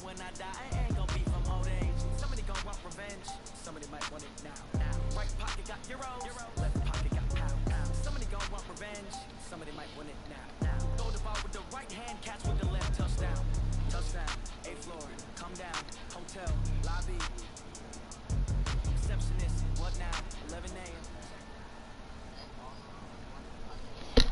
when I die, I ain't gonna be from old age. Somebody gonna want revenge. Somebody might want it now. Right pocket got euros, left pocket got pounds. Somebody gonna want revenge. Somebody might want it now. Throw the ball with the right hand, catch with the left. Touchdown, touchdown. 8th floor, come down. Hotel, lobby. Receptionist, what now? 11 a.m.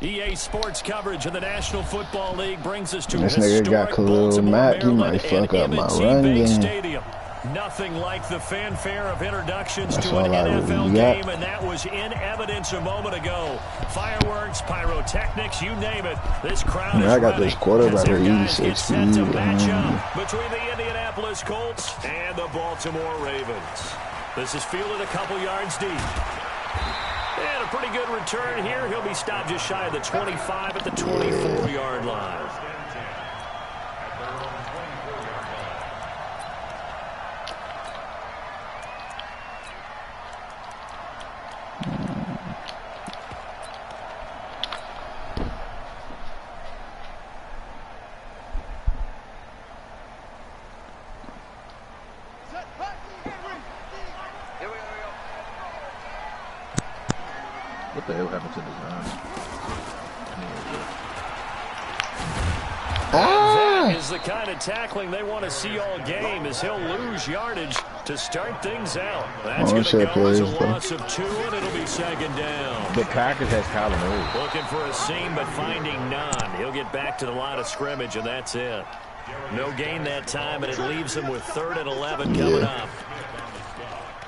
EA Sports coverage of the National Football League brings us to this nigga got Khalil Mack. He might fuck up my run game. Stadium. Nothing like the fanfare of introductions to an NFL game, and that was in evidence a moment ago. Fireworks, pyrotechnics, you name it. This crowd is I got this quarterback at 86 set to match up between the Indianapolis Colts and the Baltimore Ravens. This is fielded a couple yards deep. And a pretty good return here. He'll be stopped just shy of the 25 at the 24-yard line. What the hell happened to the That is the kind of tackling they want to see all game, as he'll lose yardage to start things out. That's going to go as a loss of 2, and it'll be second down. The Packers has Kyler Murray. Looking for a seam, but finding none. He'll get back to the line of scrimmage, and that's it. No gain that time, and it leaves him with 3rd and 11 coming up.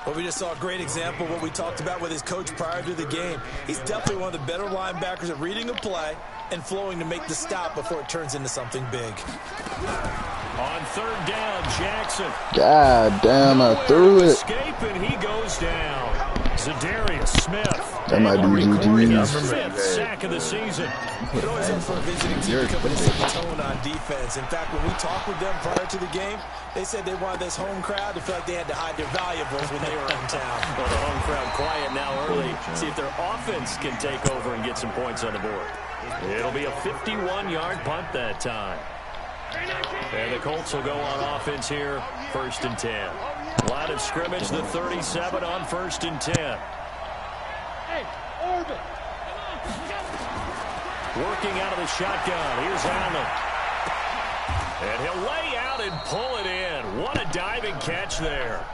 Well, we just saw a great example of what we talked about with his coach prior to the game. He's definitely one of the better linebackers at reading a play and flowing to make the stop before it turns into something big. On 3rd down, Jackson. God damn, I threw it. Escape, and he goes down. Za'Darius Smith. That might be his 5th sack of the season. It always helps for a visiting team to come in and set the tone on defense. In fact, when we talked with them prior to the game, they said they wanted this home crowd to feel like they had to hide their valuables when they were in town. Well, the home crowd quiet now early. See if their offense can take over and get some points on the board. It'll be a 51-yard punt that time. And the Colts will go on offense here, 1st and 10. Line of scrimmage, the 37 on 1st and 10. Working out of the shotgun. Here's Allen. And he'll lay out and pull it in. What a diving catch there.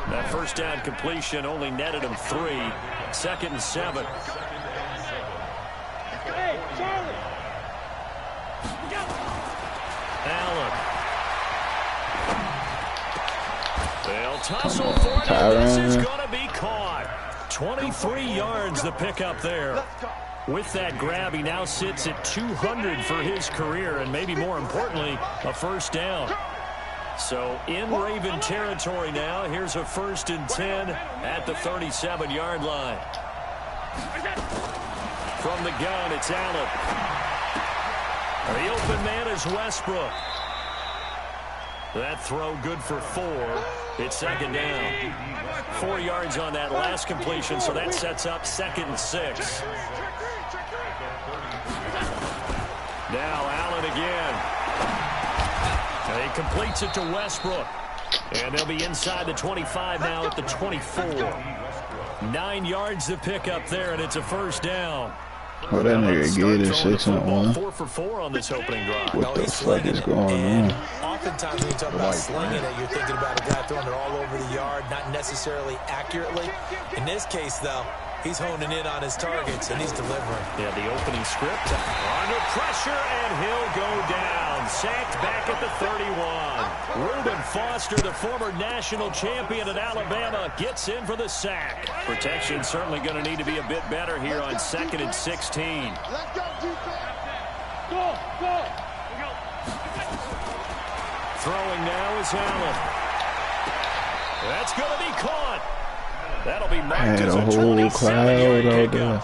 That 1st down completion only netted him 3. 2nd and 7. Allen. They'll tussle for it, and this is going to be caught. 23 yards the pickup there. With that grab, he now sits at 200 for his career, and maybe more importantly, a 1st down. So in Raven territory now. Here's a 1st and 10 at the 37-yard line. From the gun, it's Allen. The open man is Westbrook. That throw good for 4. It's 2nd down. 4 yards on that last completion, so that sets up 2nd and 6. Now Allen again. And he completes it to Westbrook. And they'll be inside the 25 now at the 24. 9 yards to pick up there, and it's a 1st down. Oh, that nigga get it 6 and 1. 4 for 4 on this opening drive. What the fuck is going on? Oftentimes when you talk about slinging it, you're thinking about a guy throwing it all over the yard, not necessarily accurately. In this case, though, he's honing in on his targets, and he's delivering. Yeah, the opening script. Under pressure, and he'll go down. Sacked back at the 31. Reuben Foster, the former national champion at Alabama, gets in for the sack. Protection certainly going to need to be a bit better here on 2nd and 16. Let's go, defense. Go. Throwing now is Allen. That's going to be caught. That'll be marked as a 27-yard pickup.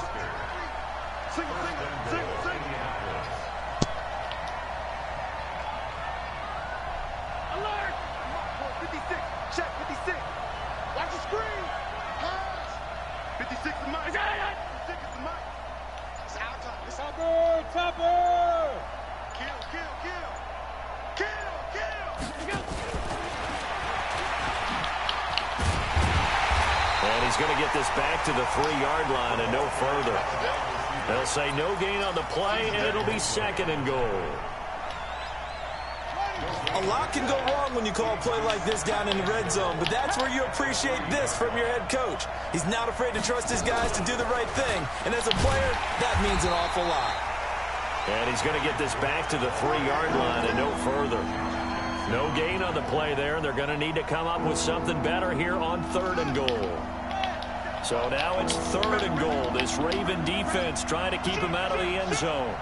Alert! 56. Check 56. Watch the screen. Pass. 56 is mine. 56 is mine. It's our time. It's our time. Topper! Kill. he's going to get this back to the 3-yard line and no further. They'll say no gain on the play, and it'll be 2nd and goal. A lot can go wrong when you call a play like this down in the red zone, but that's where you appreciate this from your head coach. He's not afraid to trust his guys to do the right thing, and as a player, that means an awful lot. And he's going to get this back to the 3-yard line and no further. No gain on the play there, and they're going to need to come up with something better here on 3rd and goal. So now it's 3rd and goal. This Raven defense trying to keep him out of the end zone.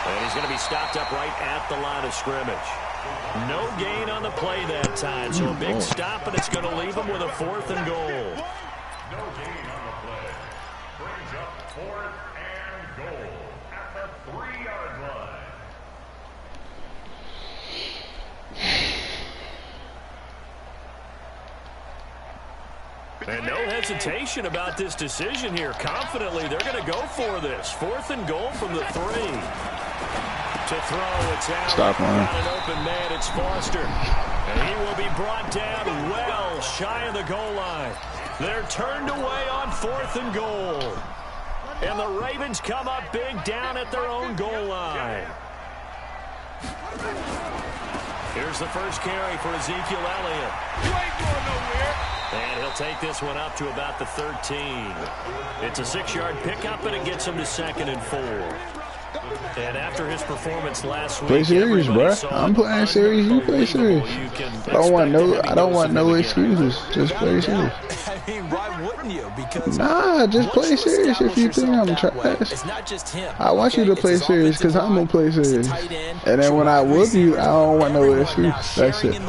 And he's going to be stopped up right at the line of scrimmage. No gain on the play that time, so a big stop, and it's going to leave him with a 4th and goal. No gain on the play. Brings up 4th and goal at the 3-yard line. And no hesitation about this decision here. Confidently, they're going to go for this. 4th and goal from the 3. To throw, it's out. Stop on Got an open man, it's Foster. And he will be brought down well shy of the goal line. They're turned away on 4th and goal. And the Ravens come up big down at their own goal line. Here's the first carry for Ezekiel Elliott. You ain't going nowhere. And he'll take this one up to about the 13. It's a 6-yard pickup, and it gets him to 2nd and 4. And after his performance last week, Play serious, bro. I'm playing serious. You play serious. I don't want no excuses. Just play serious. I mean, why wouldn't you? Because just play serious if you think I'm trash. It's not just him. I want you to play serious because I'm gonna play serious. And then when I whoop you, I don't want no excuse. That's it.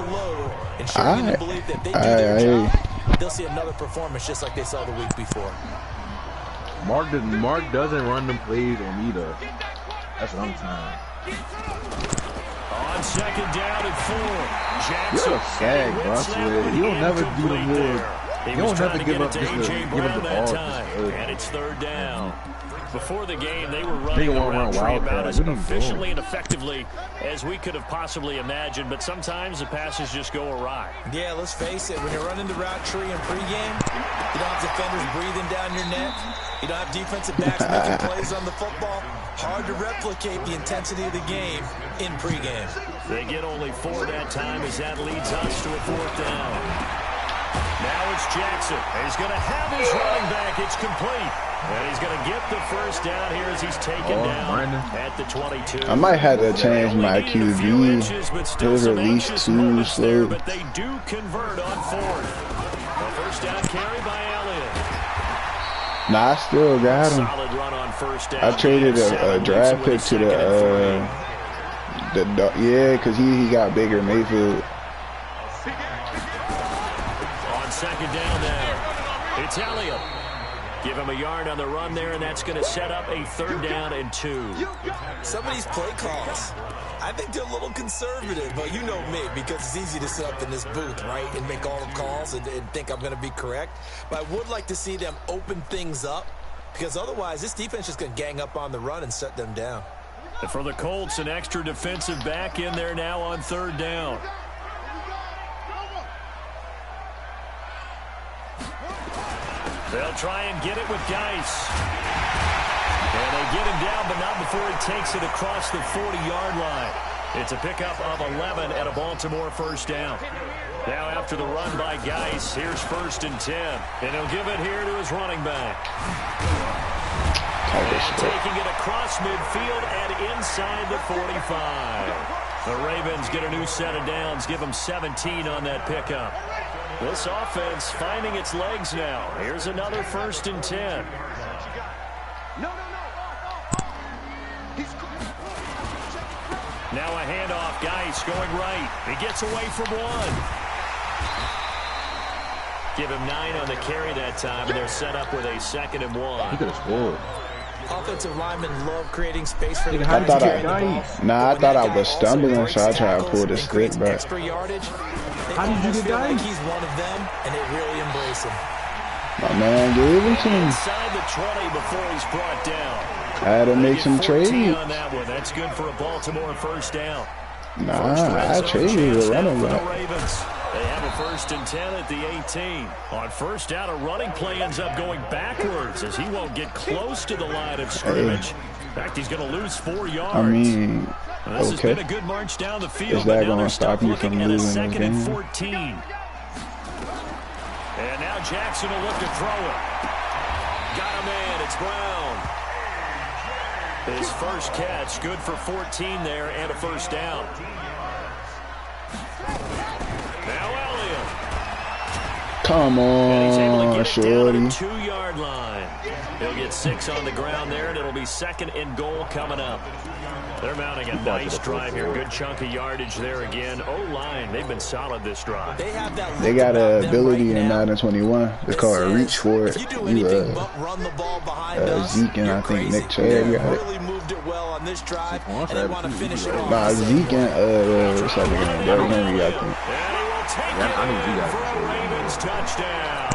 Alright. They'll see another performance just like they saw the week before. Mark doesn't run them plays on me though. That's what I'm saying. On 2nd down and 4. Jackson. You're a sag, bro. I swear. You'll never do the more. He You was don't trying have to to get give it up to just to A.J. give Brown him the that ball. time. And it's 3rd down. Before the game, they were They running the won't run route tree wild about pass. as What are you efficiently doing? and effectively as we could have possibly imagined, but sometimes the passes just go awry. Yeah, let's face it. When you're running the route tree in pregame, you don't have defenders breathing down your neck. You don't have defensive backs making plays on the football. Hard to replicate the intensity of the game in pregame. They get only 4 that time as that leads us to a 4th down. Now it's Jackson. He's going to have his running back. It's complete. And he's going to get the first down here as he's taken down at the 22. I might have to change my QB. His release too slow. But they do convert on 4th. A first down carry by Elliott. Nah, I still got him. Solid run on first down. I traded a draft pick to yeah, because he got bigger Mayfield. On 2nd down now, it's Elliott. Give him a yard on the run there, and that's going to set up a 3rd down and 2. Some of these play calls, I think they're a little conservative, but you know me, because it's easy to sit up in this booth, right, and make all the calls and think I'm going to be correct. But I would like to see them open things up, because otherwise this defense is going to gang up on the run and shut them down. And for the Colts, an extra defensive back in there now on 3rd down. They'll try and get it with Geis. And they get him down, but not before he takes it across the 40-yard line. It's a pickup of 11 at a Baltimore first down. Now after the run by Geis, here's 1st and 10. And he'll give it here to his running back. And taking it across midfield and inside the 45. The Ravens get a new set of downs, give them 17 on that pickup. This offense finding its legs now. Here's another 1st and 10. Now a handoff. Geis going right. He gets away from 1. Give him 9 on the carry that time, and they're set up with a 2nd and 1. He could have scored. Offensive linemen love creating space for the I thought I thought I was stumbling, so I tried to pull the stick back. Extra yardage. How did you get like Geis? he's one of them, and they really embrace him. My man gave it to me. Inside the 20 before he's brought down. I had to make some trades. On that one. That's good for a Baltimore first down. Nah, I traded the running for the back. Ravens. They have a 1st and 10 at the 18. On 1st down, a running play ends up going backwards as he won't get close to the line of scrimmage. In fact, he's going to lose 4 yards. I mean, this has been a good march down the field, but now they're stuck looking at a 2nd and 14. And now Jackson will look to throw it. Got a man. It's Brown. His first catch, good for 14 there and a 1st down. Now Elliott. Come on, shorty. 2-yard line. He'll get 6 on the ground there, and it'll be 2nd and goal coming up. They're mounting a nice drive here. Good chunk of yardage there again. O-line, they've been solid this drive. They got an ability in Madden 21. It's called a reach for it. Zeke and I think Nick Chubb got it. Nah, Zeke and what's that name? Derrick Henry got it. Yeah, I need you guys. Ravens touchdown.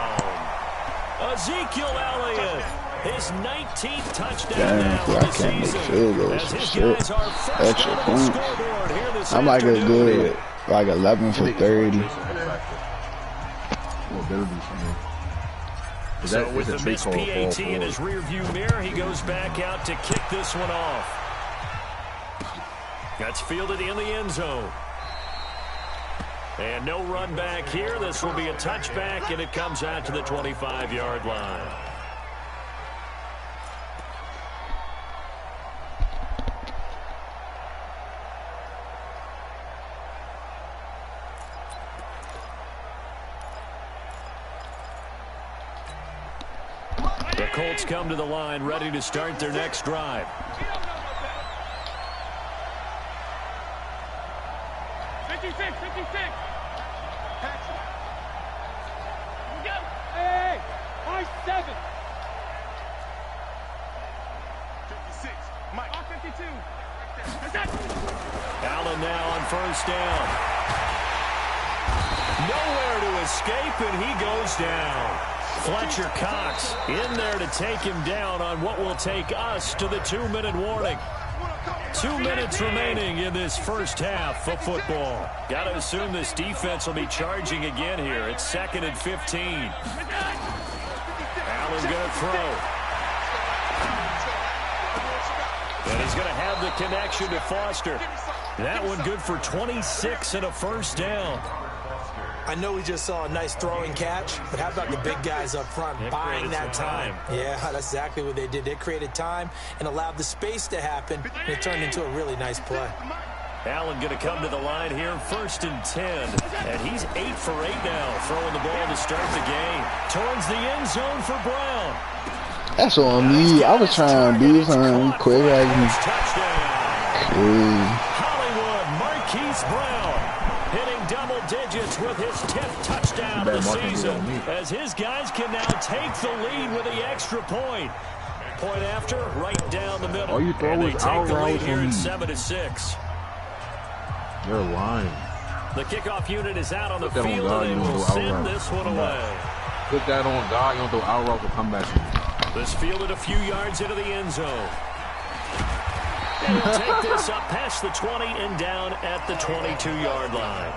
Ezekiel Elliott, his 19th touchdown now of the season. As his guys are first on the scoreboard here this I'm like a good, like 11 for 30. So with the missed PAT in his rearview mirror, he goes back out to kick this one off. That's fielded in the end zone. And no run back here. This will be a touchback, and it comes out to the 25-yard line. The Colts come to the line, ready to start their next drive. 56. Here we go. Hey, I-7. 56. Mike. 52. Allen now on 1st down. Nowhere to escape, and he goes down. Fletcher Cox in there to take him down on what will take us to the 2-minute warning. 2 minutes remaining in this first half of football. Got to assume this defense will be charging again here. It's 2nd and 15. Allen's going to throw. And he's going to have the connection to Foster. That one good for 26 and a 1st down. I know we just saw a nice throwing catch, but how about the big guys up front buying that time? Yeah, that's exactly what they did. They created time and allowed the space to happen, and it turned into a really nice play. Allen going to come to the line here, 1st and 10. And he's 8 for 8 now, throwing the ball to start the game. Towards the end zone for Brown. That's on me. I was trying to do something quick. Hollywood, Marquise Brown, hitting double digits with his 10th touchdown of the season, as his guys can now take the lead with the extra point. Point after, right down the middle. All you throw and they is take the lead out here at 7-6. You're lying. The kickoff unit is out on the field, and they will send this one away. Put that on God, you don't throw out route to come back. This fielded a few yards into the end zone. And he'll take this up past the 20 and down at the 22-yard line.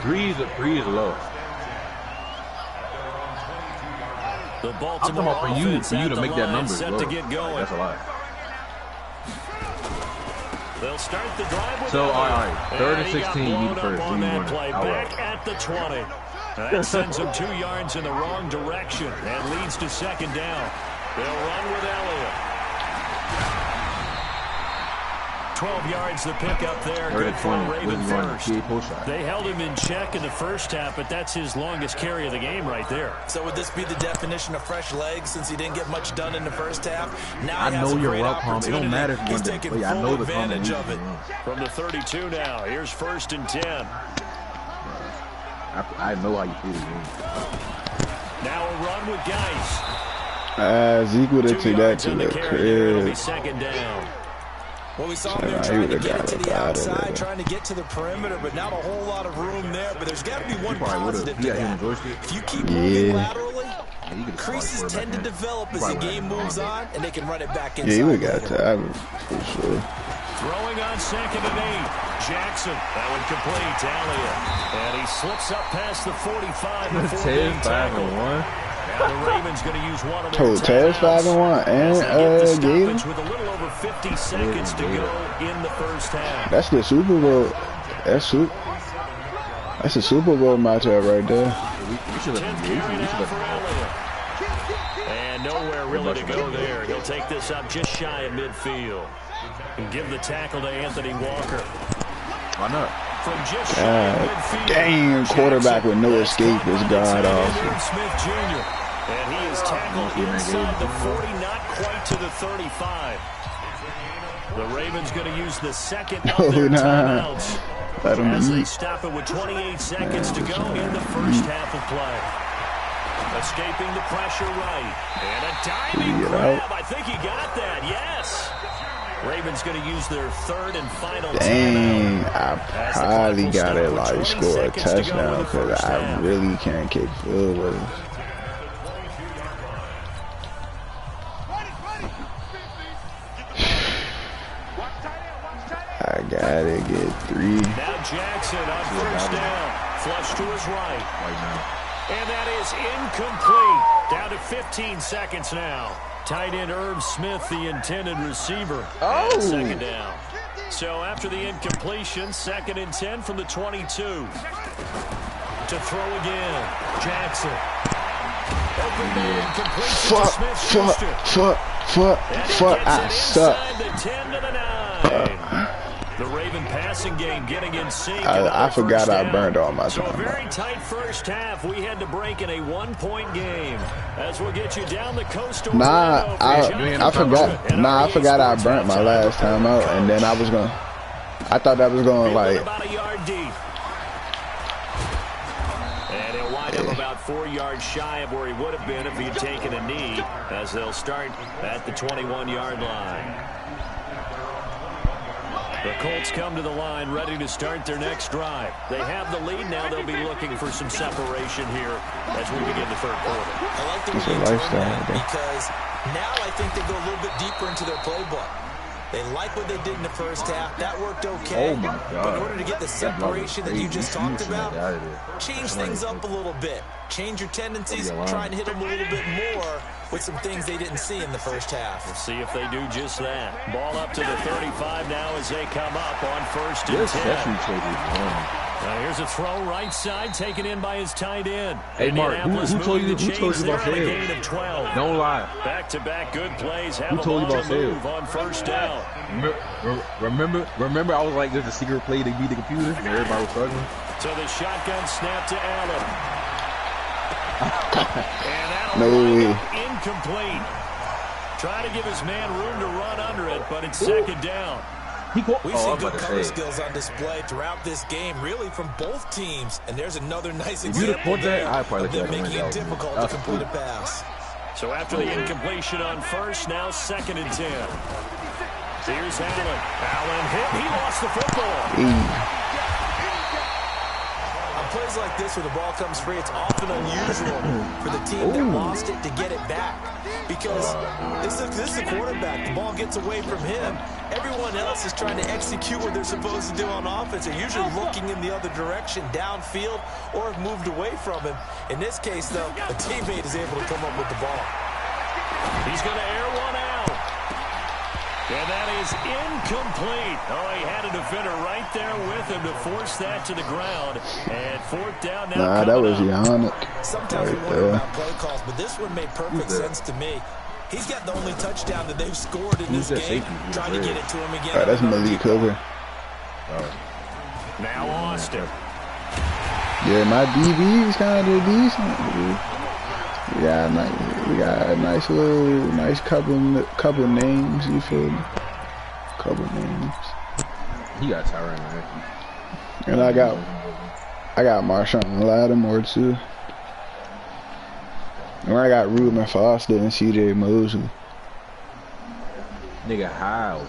Three is low. The Baltimore I'm talking about for you to make that number set to get going. That's a lot. They'll start the drive with so, all right, 3rd and 16, you need first. On that play, back at the 20. That sends them 2 yards in the wrong direction and leads to 2nd down. They'll run with Elliott. 12 yards the pickup there. Good for Raven first. They held him in check in the first half, but that's his longest carry of the game right there. So would this be the definition of fresh legs since he didn't get much done in the first half? Now I know you're welcome. It don't matter if he's taking full advantage of it. From the 32 now, here's 1st and 10. I know how you feel the game. Now a run with Geis. Zeke would have took that to the crib. It'll be 2nd down. Well, we saw him there trying to get to the outside, trying to get to the perimeter, but not a whole lot of room there. But there's got to be one positive to that. If you keep moving laterally, creases tend to develop as the game moves on, and they can run it back inside. Yeah, he would have got to for sure. Throwing on 2nd and 8. Jackson. That one complete to Elliott. And he slips up past the 45 before being tackled. 5-1. Now the Ravens going to use one of their Told Taz 5-1 and Gabe. with a little over 50 seconds to go in the first half. That's the Super Bowl. That's a Super Bowl matchup right there. We should have. And nowhere really to go there. He'll take this up just shy of midfield. And give the tackle to Anthony Walker. Why not? From just shy of midfield. Dang, quarterback with no escape is god awful. Smith Jr. And he is tackled inside the 40, not quite to the 35. The Ravens going to use the second of their timeouts. As they stop it with 28 seconds to go in the first half of play. Escaping the pressure right. And a diving grab. I think he got that. Yes. Ravens going to use their third and final Dang, timeout. I probably got it like score a touchdown because I really can't kick field goals. I gotta get 3. Now Jackson on first down. Flush to his right. And that is incomplete. Down to 15 seconds now. Tight end Irv Smith, the intended receiver. Oh! And second down. So after the incompletion, 2nd and 10 from the 22. To throw again. Jackson. Open man completes to Smith-Schuster. Fuck, I suck. The 10 to the 9. The Raven passing game getting in sync. I forgot I burned all my time. So a time. very tight first half. We had to break in a 1-point game. As we'll get you down the coast. I forgot I burnt my last time out, and then I thought that was going like. About a yard deep. And he'll wind up about 4 yards shy of where he would have been if he had taken a knee, as they'll start at the 21-yard line. The Colts come to the line ready to start their next drive. They have the lead now. They'll be looking for some separation here as we begin the third quarter. I like the way you turn that because now I think they go a little bit deeper into their playbook. They like what they did in the first half. That worked okay. Oh my God. But in order to get the separation that you just talked about, change things up a little bit. Change your tendencies, try and hit them a little bit more with some things they didn't see in the first half. We'll see if they do just that. Ball up to the 35 now as they come up on 1st and 10. Now here's a throw right side taken in by his tight end. Hey Mark, who told you about sales? Don't lie. Back-to-back good plays. Who told you about sales? On first down. Remember I was like, there's a secret play to beat the computer and everybody was struggling. So the shotgun snap to Allen. And that'll incomplete. Trying to give his man room to run under it, but it's second down. We've seen good cover skills on display throughout this game, really from both teams. And there's another nice example there of them making it difficult to complete a pass. So after the incompletion on first, now 2nd and 10. Here's Allen. Allen hit. He lost the football. On plays like this where the ball comes free, it's often unusual for the team that lost it to get it back. Because this is a quarterback. The ball gets away from him. Everyone else is trying to execute what they're supposed to do on offense. They're usually looking in the other direction, downfield, or have moved away from him. In this case, though, a teammate is able to come up with the ball. He's going to air one out. And that is incomplete. Oh, he had a defender right there with him to force that to the ground. And 4th down now. That was Yannick. Sometimes we wonder about play calls, but this one made perfect sense to me. He's got the only touchdown that they've scored in this game. Trying to get it to him again. That's Malik Hooker. Now Austin. Yeah, my DB is kind of decent. We got a nice couple names. You feel me? Couple names. He got Tyrann, right? And I got Marshawn Lattimore too. And I got Reuben Foster and CJ Mosley. Nigga, how?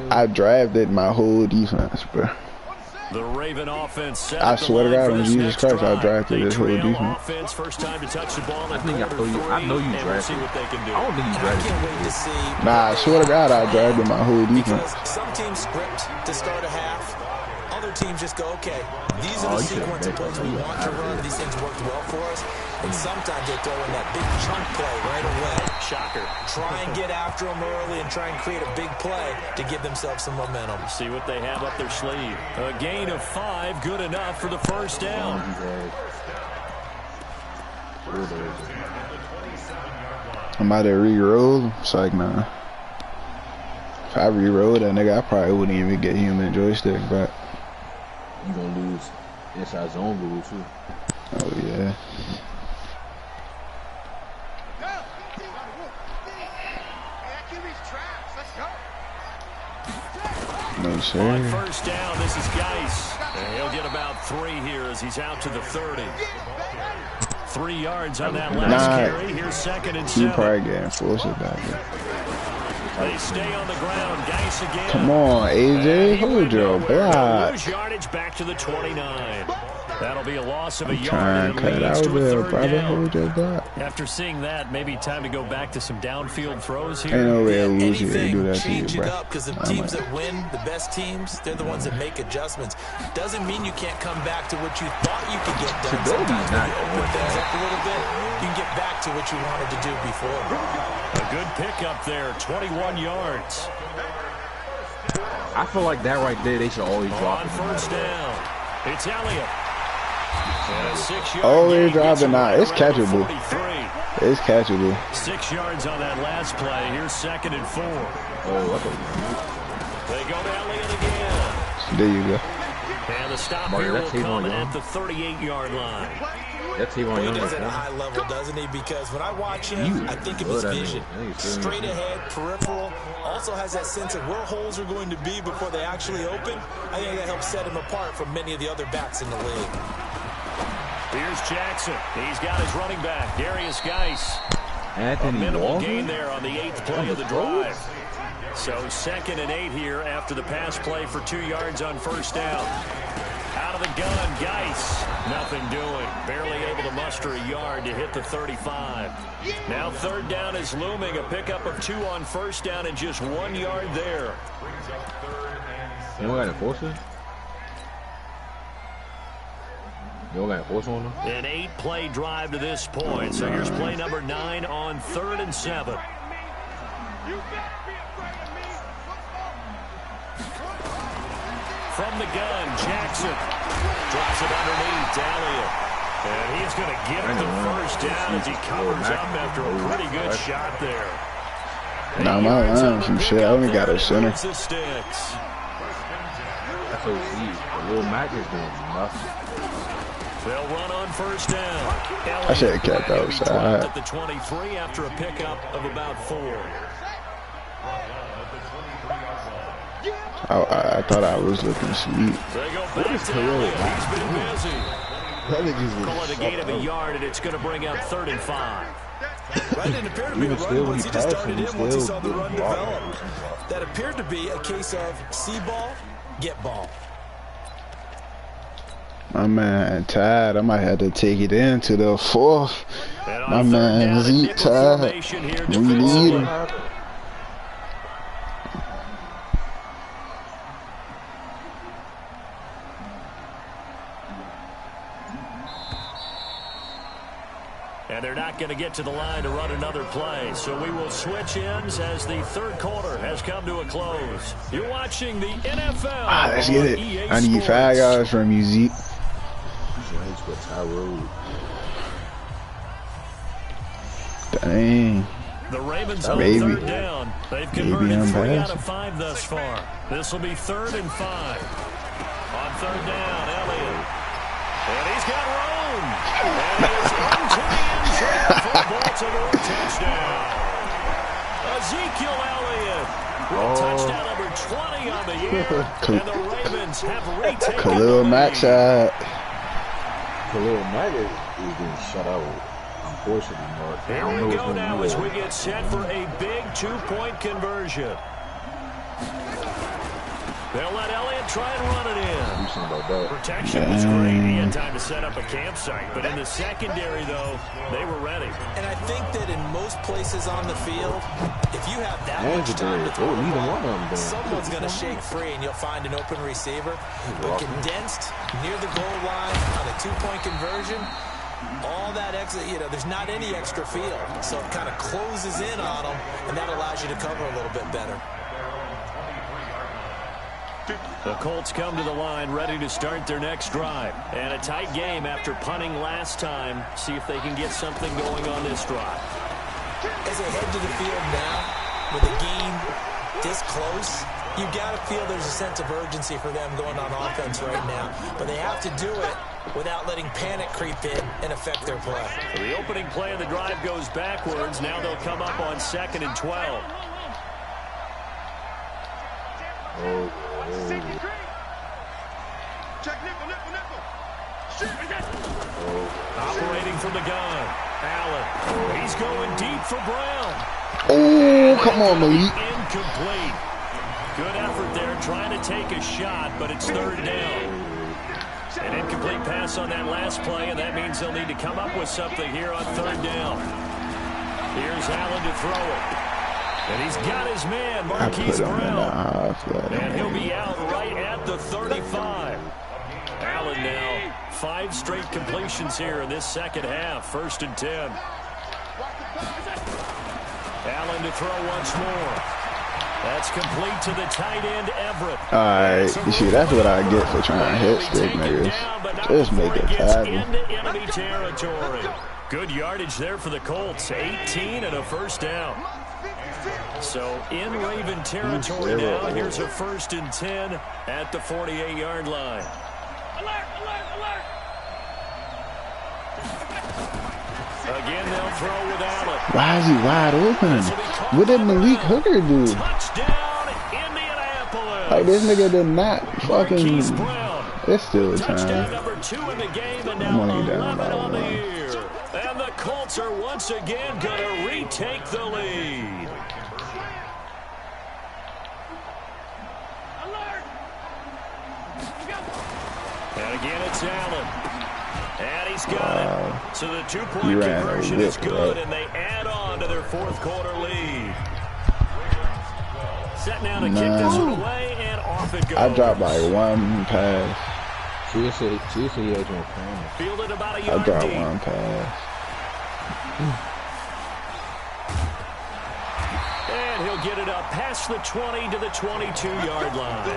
I drafted my whole defense, bro. The Raven offense set I swear to God, on Jesus Christ, I drafted this whole defense. Offense, first time to touch the ball. I know you drafted. What they can do. I don't think you drafted. I can't wait to see. Nah, I swear to God, I drafted my whole defense. Because some teams script to start a half. Other teams just go, okay, these are the sequence of plays we want to run. These things worked well for us. And sometimes they throw in that big chunk play right away. Shocker. Try and get after them early and try and create a big play to give themselves some momentum. See what they have up their sleeve. A gain of 5, good enough for the first down. I'm about to re-roll. It's like, nah. If I re-roll that nigga, I probably wouldn't even get human joystick back. You gonna lose inside zone rule too. Oh yeah. No sir. On first down, this is Geis. And he'll get about 3 here as he's out to the 30. 3 yards on that last carry. Here's 2nd and 7. He probably getting forced back there. They stay on the ground. Geis again. Come on, AJ, hold your block. Lose yardage back to the 29. That'll be a loss of a yard. Trying to cut out there, brother. Hold your block. After seeing that, maybe time to go back to some downfield throws here. Ain't no way to lose you. They do that to you, Change bro. it up because the teams that win, the best teams, they're the ones that make adjustments. Doesn't mean you can't come back to what you thought you could get done. Sometimes when you open things up a little bit, you can get back to what you wanted to do before. A good pickup there, 21 yards. I feel like that right there, they should always drop On it. first down, it's Elliott. Oh, they're dropping now. It's catchable. 43. It's catchable. 6 yards on that last play. Here's 2nd and 4. Oh, They go to Elliott again. There you go. And the stop Mario, here will that's come Tavon at the 38-yard line. That's He Tavon Young. does it at a high level, doesn't he? Because when I watch him, I think of his vision. Straight ahead, peripheral. Also has that sense of where holes are going to be before they actually open. I think that helps set him apart from many of the other backs in the league. Here's Jackson. He's got his running back, Darius Geis. Anthony A minimal Walker? gain there on the 8th play of the drive. So 2nd and 8 here after the pass play for 2 yards on first down. Out of the gun, Geis. Nothing doing. Barely able to muster a yard to hit the 35. Now 3rd down is looming. A pickup of 2 on first down and just 1 yard there. You don't got a forcer? You don't got a forcer on them? An 8-play drive to this point. So here's play number 9 on 3rd and 7. From the gun, Jackson drops it underneath Elliott. And he's going to get the first down as he covers up after a pretty good shot there. Nah, my line some shit. I only got a center. That's so easy. The little Mac is doing nothing. They'll run on first down. I should have kept outside. At the 23 after a pickup of about 4. I thought I was looking sweet. They go back to Elliott. He's been busy. Call it a gain of a yard, and it's going to bring up 3rd and 5. Right, and it appeared to be a run once he just started in once he saw the run develop. That appeared to be a case of see ball, get ball. My man tired. I might have to take it into the 4th. My man Zeke tired. We need him. And they're not going to get to the line to run another play. So we will switch ends as the 3rd quarter has come to a close. You're watching the NFL. Let's get it. I need 5 yards from you, Zeke. Dang. The Ravens on Baby. 3rd down. They've converted 3 out of 5 thus far. This will be 3rd and 5. On 3rd down, Elliott. And he's got room. And he is into the end zone for a Baltimore touchdown. Ezekiel Elliott with touchdown number 20 on the year. And the Ravens have retaken Khalil Mack side. Khalil Mack is getting shut out. Unfortunately, Mark. Here we go now as we get set for a big 2-point conversion. They'll let Elliott try and run it in. About that. Protection was great. He had time to set up a campsite. But in the secondary, though, they were ready. And I think that in most places on the field, if you have that much time to throw the ball, someone's going to shake free and you'll find an open receiver. But condensed near the goal line on a two-point conversion, all that extra, there's not any extra field. So it kind of closes in on them, and that allows you to cover a little bit better. The Colts come to the line ready to start their next drive. And a tight game after punting last time. See if they can get something going on this drive. As they head to the field now, with a game this close, you got to feel there's a sense of urgency for them going on offense right now. But they have to do it without letting panic creep in and affect their play. The opening play of the drive goes backwards. Now they'll come up on 2nd and 12. Operating from the gun, Allen. He's going deep for Brown. Oh, come on, Malik. Incomplete. Good effort there trying to take a shot, but it's 3rd down. An incomplete pass on that last play, and that means they'll need to come up with something here on 3rd down. Here's Allen to throw it. And he's got his man, Marquise Brown. And he'll be out right at the 35. Allen now 5 straight completions here in this second half. 1st and 10. Allen to throw once more. That's complete to the tight end, Everett. All right, you see, that's what I get for trying to hit stick niggas. Just make it happen. Into enemy territory. Good yardage there for the Colts. 18 and a 1st down. So in Raven territory now. Here's a 1st and 10 at the 48-yard line. Alert, alert, alert. Again, they'll throw with Allen. Why is he wide open? What did Malik Hooker do? Touchdown, Indianapolis. Like, this nigga did not fucking... Marquise Brown. It's still a Touchdown time. number 2 in the game, and I'm now only down 11 by on the 1. year. And the Colts are once again going to retake the lead. Alert. And again, it's Allen. And he's got it. So the 2-point You ran a conversion is whip, good, right? and they add on to their 4th quarter lead. Set now to kick this one away, and off it goes. I dropped like 1 pass. CSA has no plan. Fielded about a I yard dropped deep. 1 pass. And he'll get it up past the 20 to the 22-yard line.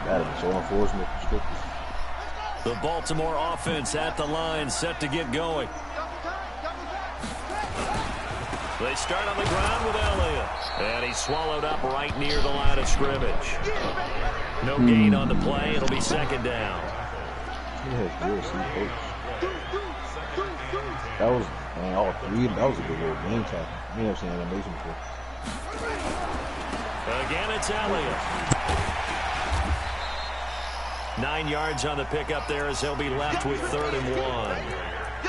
That is so unfortunate. The Baltimore offense at the line, set to get going. They start on the ground with Elliott. And he's swallowed up right near the line of scrimmage. No gain on the play. It'll be 2nd down. That was, man, all 3. That was a good little game tackle. You know what I'm saying? Animation before. Again, it's Elliott. 9 yards on the pickup there as they'll be left with 3rd and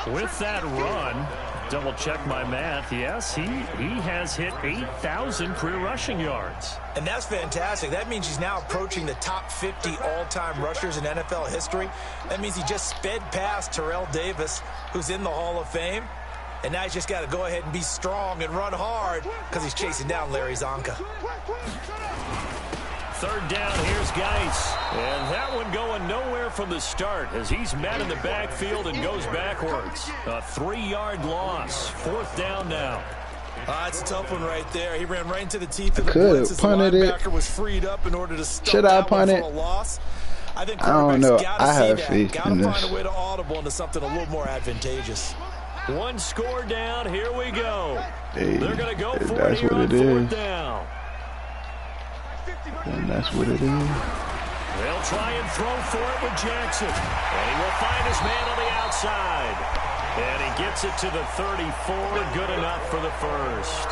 1. With that run, double check my math. Yes, he has hit 8,000 career rushing yards. And that's fantastic. That means he's now approaching the top 50 all-time rushers in NFL history. That means he just sped past Terrell Davis, who's in the Hall of Fame. And now he's just got to go ahead and be strong and run hard because he's chasing down Larry Zonka. 3rd down, here's Geis. And that one going nowhere from the start as he's met in the backfield and goes backwards. A 3-yard loss. 4th down now. It's a tough one right there. He ran right into the teeth of the Could blitz have as the punted it. linebacker was freed up in order to stop Should I that one punt for it? a loss. I think I don't quarterbacks know. gotta I see have that. faith Gotta in find this. a way to audible into something a little more advantageous. 1 score down. Here we go. Hey, They're going to go for it that's here what on it 4th is. down. And that's what it is. They'll try and throw for it with Jackson. And he will find his man on the outside. And he gets it to the 34. Good enough for the 1st.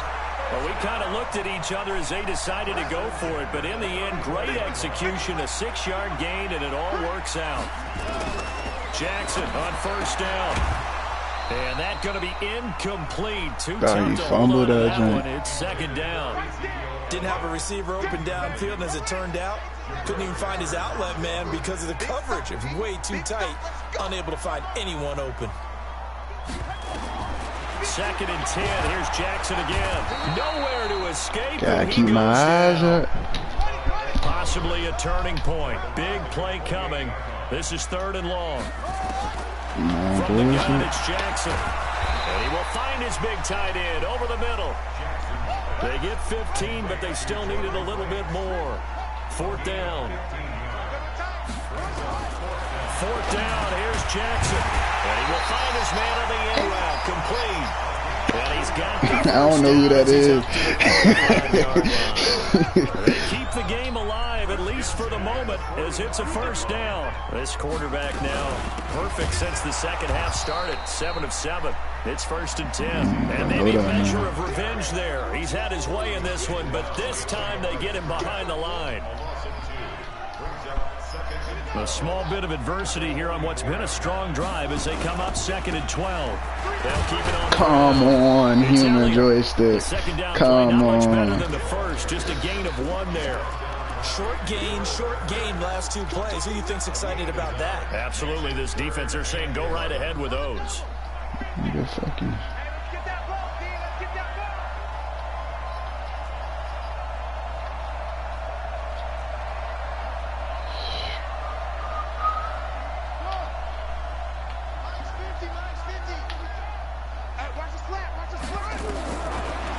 Well, we kind of looked at each other as they decided to go for it. But in the end, great execution, a 6-yard gain, and it all works out. Jackson on 1st down. And that's going to be incomplete. Too Oh, tough he to fumbled hold on to that that joint. one. It's second down. Didn't have a receiver open downfield, and as it turned out, couldn't even find his outlet man because of the coverage. It was way too tight, unable to find anyone open. Second and 10. Here's Jackson again. Nowhere to escape. Gotta and he keep my goes eyes down. up. Possibly a turning point. Big play coming. This is third and long. From the gun, it's Jackson. And he will find his big tight end over the middle. They get 15, but they still needed a little bit more. Fourth down. Fourth down. Here's Jackson. And he will find his man on the end route. Complete. And he's got the I don't know who that is. They keep the game alive, at least for the moment, as it's a first down. This quarterback now perfect since the second half started. 7 of 7. It's first and 10. And maybe a measure of revenge there. He's had his way in this one, but this time they get him behind the line. A small bit of adversity here on what's been a strong drive as they come up second and 12. They'll keep it on. Come on, human joystick. Come Not much better on. than the first. Just a gain of 1 there. Short gain, last 2 plays. Who do you think's excited about that? Absolutely. This defense, they're saying go right ahead with those. You fucking.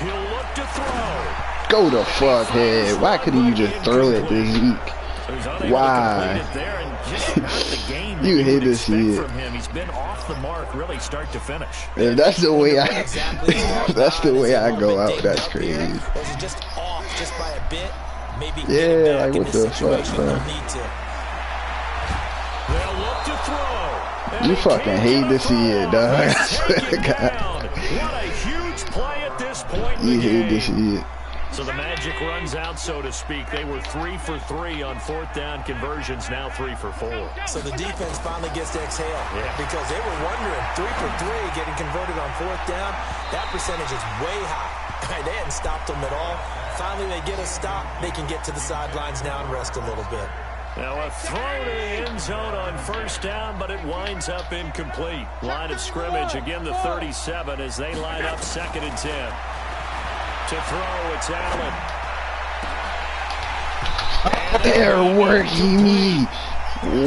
He'll look to throw. Go the fuck head. Why couldn't you just throw it to Zeke? Why? You hate to see it. From him. He's been off the mark, really, start to finish. If that's the way I, that's the way I go out. That's crazy. Or is it just off just by a bit? Maybe Yeah, like what the fuck, bro? They'll look to throw. You fucking hate to see it, dog. God. What a huge play at this point in You the hate to game. see it. So the magic runs out, so to speak. They were 3 for 3 on fourth down conversions, now 3 for 4. So the defense finally gets to exhale because they were wondering 3 for 3 getting converted on fourth down. That percentage is way high. They hadn't stopped them at all. Finally, they get a stop. They can get to the sidelines now and rest a little bit. Now a throw to the end zone on first down, but it winds up incomplete. Line of scrimmage, again the 37 as they line up second and 10. To throw, it's Allen. They're working me.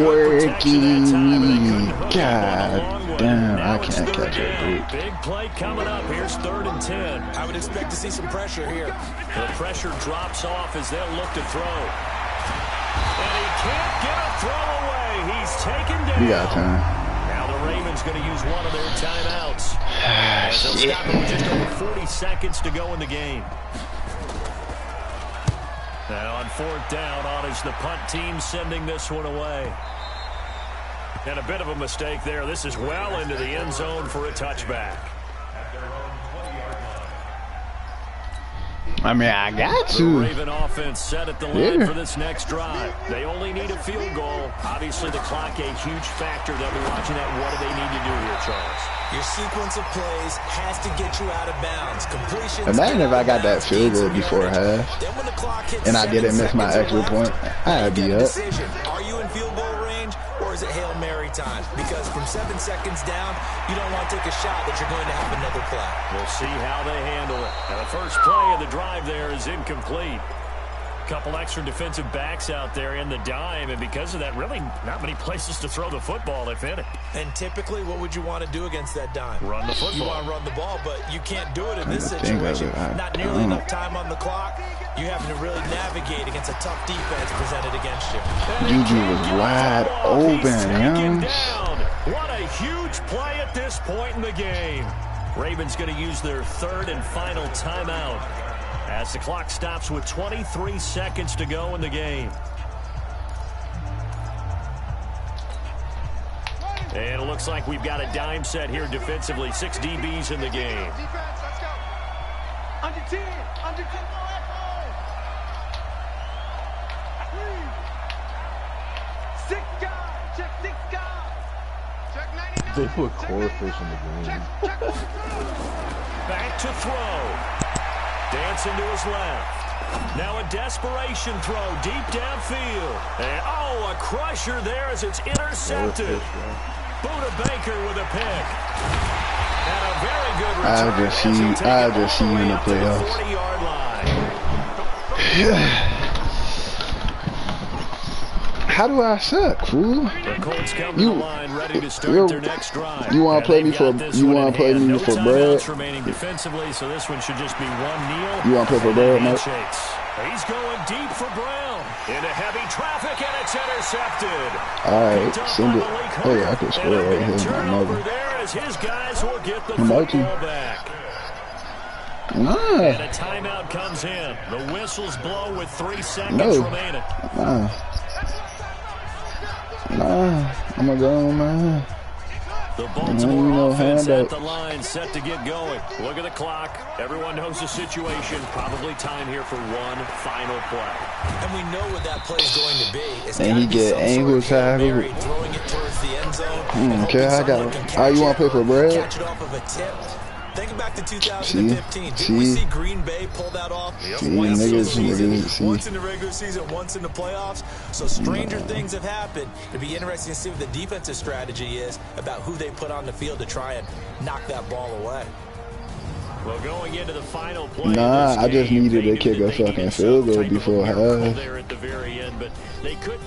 Working me. God damn, I can't catch it, dude. Big play coming up. Here's third and 10. I would expect to see some pressure here. The pressure drops off as they'll look to throw. And he can't get a throw away. He's taken down. We got time. Now the Ravens going to use one of their timeouts. As they'll stop it with just over 40 seconds to go in the game. Now on fourth down, on is the punt team sending this one away. And a bit of a mistake there. This is well into the end zone for a touchback. I mean, I got The to. Raven offense set at the line for this next drive. They only need a field goal. Obviously, the clock a huge factor. They'll be watching that. What do they need to do here, Charles? Your sequence of plays has to get you out of bounds. Completions. Imagine if I got that field goal before half, Then when the clock hits and I didn't 7 miss my seconds or extra less, point, I'd be make a up. decision. Are you in field goal range, or is it Hail Mary time? Because from 7 seconds down, you don't want to take a shot that you're going to have another play. We'll see how they handle it. Now, the first play of the drive there is incomplete. Couple extra defensive backs out there in the dime, and because of that, really not many places to throw the football, if any. And typically, what would you want to do against that dime? Run the football. You want to run the ball, but you can't do it in this Think of it. situation. Not nearly enough time on the clock. You having to really navigate against a tough defense presented against you. Juju was wide open, Taken young. down. What a huge play at this point in the game. Ravens going to use their third and final timeout as the clock stops with 23 seconds to go in the game. And it looks like we've got a dime set here defensively. 6 DBs in the game. Defense, let's go. Under 10, under 10, no echo. 6 guys, check 6 guys. Check 99. They put chlorophyll in the game. Back to throw. Dancing to his left. Now a desperation throw deep downfield. And a crusher there as it's intercepted. Buda Baker with a pick. And a very good return. I just see you in the playoffs. 40-yard line. How do I suck, fool? The Colts come to the line ready to start their next drive. You want to play me for Brad? Remaining defensively, so this one should just be one kneel. You want to play for Brad, Mike? He's going deep for Brown. Into heavy traffic, and it's intercepted. All right, send it. Oh, yeah, I can score right here. Turnover there as his guys will get the football back. Nah. And a timeout comes in. The whistles blow with 3 seconds remaining. Nah, I'm going to go, man. The Baltimore offense at the line, set to get going. Look at the clock. Everyone knows the situation. Probably time here for one final play. And we know what that play is going to be. It's and he get ankle tackled. Throwing it towards the end zone. Okay, I got it. You want to play for Brad? Catch it off of a tip. Think back to 2015. Did we see Green Bay pull that off? Once in the regular season, once in the playoffs. So stranger things have happened. It'd be interesting to see what the defensive strategy is about who they put on the field to try and knock that ball away. Well, going into the final play. Nah, I just needed to kick a fucking field goal before half. There at the very end, but they couldn't.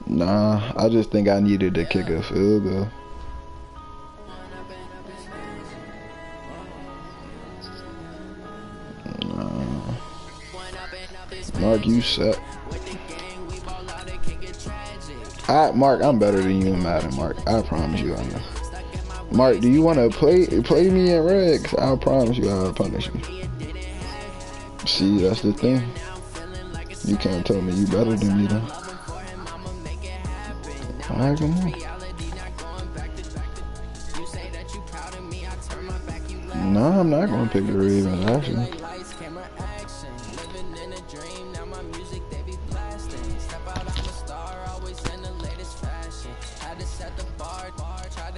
Nah, I just think I needed to kick a field goal. Mark, you suck. Mark, I'm better than you in Madden, Mark. I promise you I know. Mark, do you want to play me in red? 'Cause I promise you I'll punish you. See, that's the thing. You can't tell me you better than me, though. Alright, come on. No, I'm not going to pick the Ravens, actually.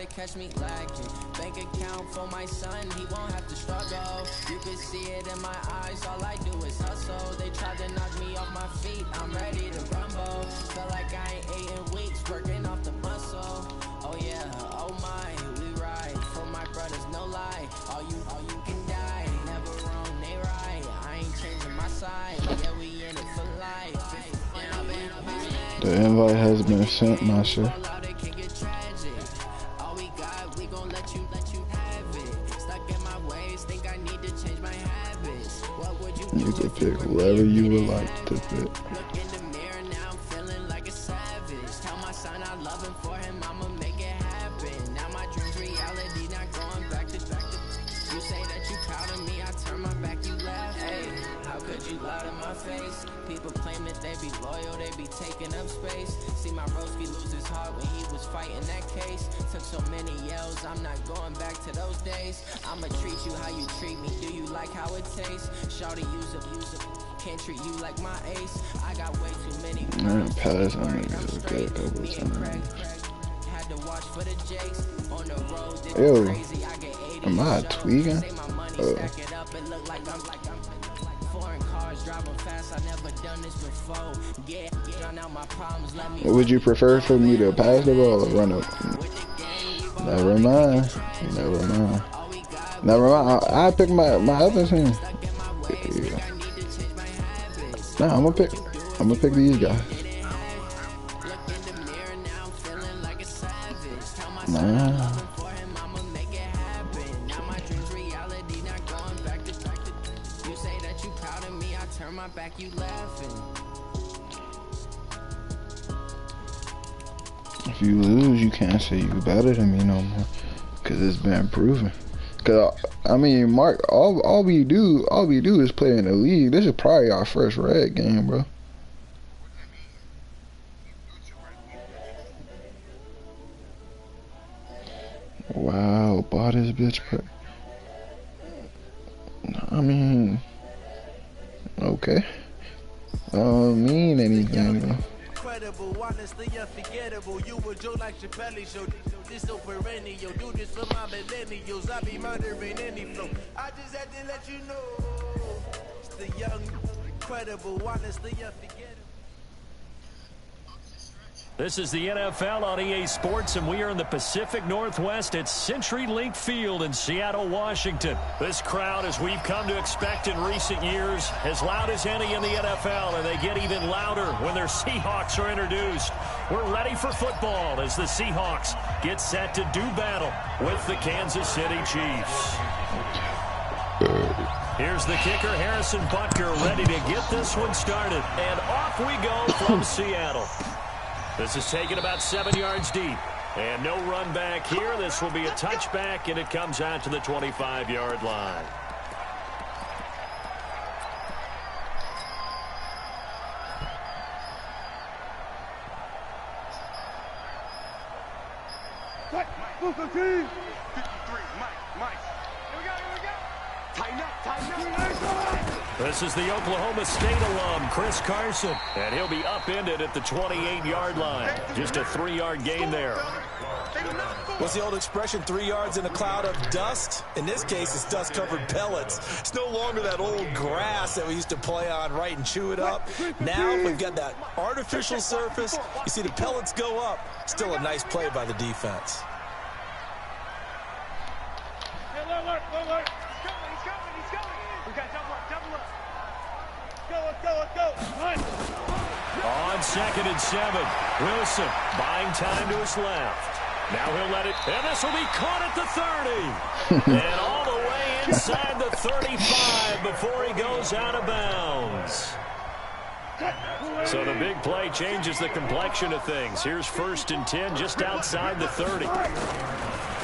Catch me lacking. Bank account for my son, he won't have to struggle. You can see it in my eyes, all I do is hustle. They tried to knock me off my feet, I'm ready to rumble. Feel like I ain't 8 in weeks, working off the muscle. Oh yeah, oh my, we ride for my brothers, no lie. All you can die, never wrong, they right. I ain't changing my side, yeah, we in it for life. The invite has been sent, Master. You can pick whoever you would like to pick. Look in the mirror, now I'm feeling like a savage. Tell my son I love him, for him I'ma make it happen. Now my dream's reality, not going back to. You say that you proud of me, I turn my back, you laugh. Hey, how could you lie to my face? People claim that they be loyal, they be taking up space. See my broski lose his heart when he was fighting that case. Took so many yells, I'm not going back to those days. I'ma treat you how you treat me, do you like how it tastes? Shawty use up, can't treat you like my ace. I got way too many. Pass, I'm gonna get a couple times. Had to watch for the Jakes on the road. Ew, am I tweaking? Would you prefer for me to pass the ball or run up? Never mind. I pick my other team. Yeah. Nah, I'm gonna pick these guys. Nah. If you lose, you can't say you better than me no more, cause it's been proven. Cause I mean, Mark, all we do is play in the league. This is probably our first red game, bro. Wow, bought this bitch, but I mean, okay. I don't mean anything, though. incredible, honestly unforgettable. You a joke like Chappelle Show. This so perennial, do this for my millennials. I be murdering any flow. I just had to let you know. It's the young, incredible, honestly unforgettable. This is the NFL on EA Sports, and we are in the Pacific Northwest at CenturyLink Field in Seattle, Washington. This crowd, as we've come to expect in recent years, as loud as any in the NFL, and they get even louder when their Seahawks are introduced. We're ready for football as the Seahawks get set to do battle with the Kansas City Chiefs. Here's the kicker, Harrison Butker, ready to get this one started. And off we go from Seattle. This is taken about 7 yards deep. And no run back here. This will be a touchback, and it comes out to the 25-yard line. What? 53, Mike. Here we go. Tighten up. This is the Oklahoma State alum, Chris Carson, and he'll be upended at the 28-yard line. Just a 3-yard gain there. What's the old expression, 3 yards in a cloud of dust? In this case, it's dust-covered pellets. It's no longer that old grass that we used to play on, right, and chew it up. Now we've got that artificial surface. You see the pellets go up. Still a nice play by the defense. Alert. He's coming. We got double up. Let's go. On 2nd and 7, Wilson buying time to his left. Now he'll let it, and this will be caught at the 30. And all the way inside the 35 before he goes out of bounds. So the big play changes the complexion of things. Here's 1st and 10 just outside the 30.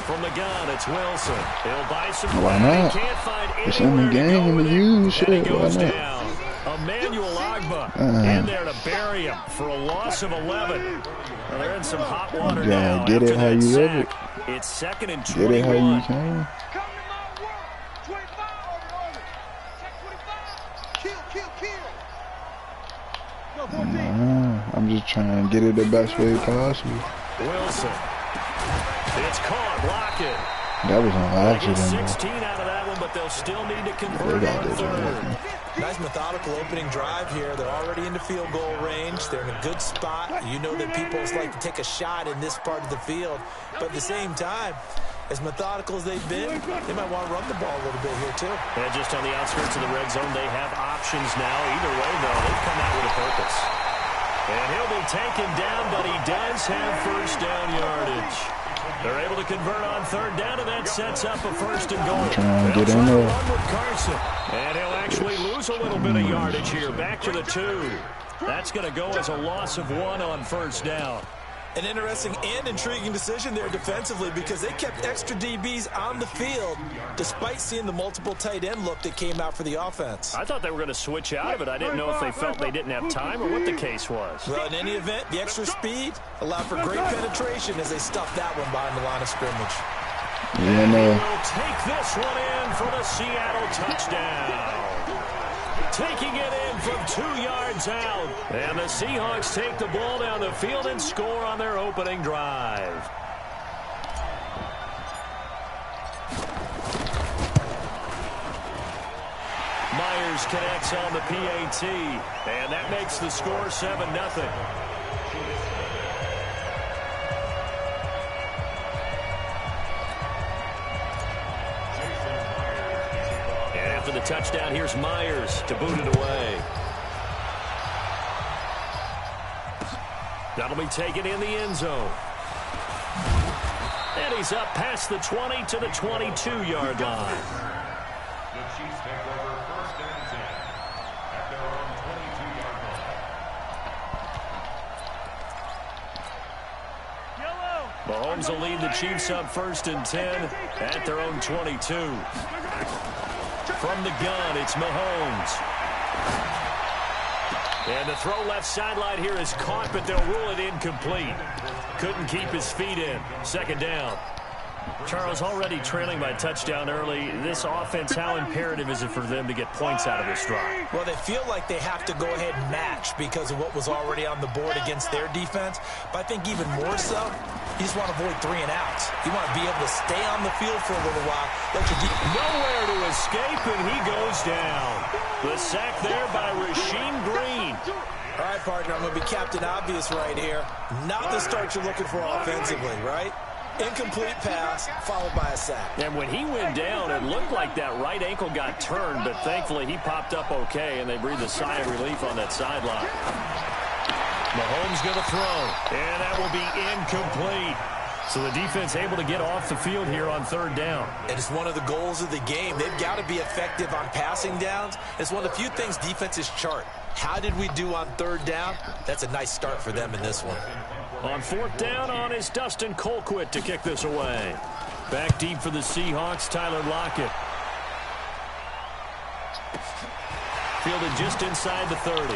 From the gun, it's Wilson. He'll buy some. Why not? He can't find It's in the game in the use. and he goes Why not? down. Emmanuel Agba in there to bury him for a loss of 11. Well, they're in some hot water now. Get it after how that you live it. sack. It's 2nd and 21. Get it how you can. Come to my world. 25. Check 25. Kill. No, 14. I'm just trying to get it the best way possible. Wilson. It's caught. Block it. That was on They get accident. 16 out of that one, but they'll still need to They convert got on this 3rd. one. Nice methodical opening drive here. They're already into field goal range. They're in a good spot. You know that people like to take a shot in this part of the field. But at the same time, as methodical as they've been, they might want to run the ball a little bit here too. And just on the outskirts of the red zone, they have options now. Either way, though, they've come out with a purpose. And he'll be taken down, but he does have 1st down yardage. They're able to convert on 3rd down, and that sets up a 1st and goal. Trying to They'll get try in to there. run with Carson. And he'll actually lose a little bit of yardage here. Back to the 2. That's going to go as a loss of 1 on 1st down. An interesting and intriguing decision there defensively because they kept extra DBs on the field despite seeing the multiple tight end look that came out for the offense. I thought they were going to switch out of it. I didn't know if they felt they didn't have time or what the case was. Well, in any event, the extra speed allowed for great penetration as they stuffed that one behind the line of scrimmage. Yeah, He will take this one in for the Seattle touchdown. Taking it in from 2 yards out. And the Seahawks take the ball down the field and score on their opening drive. Myers connects on the PAT. And that makes the score 7-0. After the touchdown, here's Myers to boot it away. That'll be taken in the end zone. And he's up past the 20 to the 22-yard line. The Chiefs take over 1st and 10 at their own 22-yard line. Mahomes will lead the Chiefs up 1st and 10 at their own 22. From the gun, it's Mahomes. And the throw left sideline here is caught, but they'll rule it incomplete. Couldn't keep his feet in. 2nd down. Charles, already trailing by touchdown early. This offense, how imperative is it for them to get points out of this drive? Well, they feel like they have to go ahead and match because of what was already on the board against their defense. But I think even more so, you just want to avoid 3 and outs. You want to be able to stay on the field for a little while. Nowhere to escape, and he goes down. The sack there by Rasheem Green. All right, partner, I'm going to be Captain Obvious right here. Not the start you're looking for offensively, right? Incomplete pass, followed by a sack. And when he went down, it looked like that right ankle got turned, but thankfully he popped up okay, and they breathed a sigh of relief on that sideline. Mahomes going to throw, and that will be incomplete. So the defense able to get off the field here on 3rd down. It is one of the goals of the game. They've got to be effective on passing downs. It's one of the few things defenses chart. How did we do on 3rd down? That's a nice start for them in this one. On 4th down on is Dustin Colquitt to kick this away. Back deep for the Seahawks, Tyler Lockett. Fielded just inside the 30.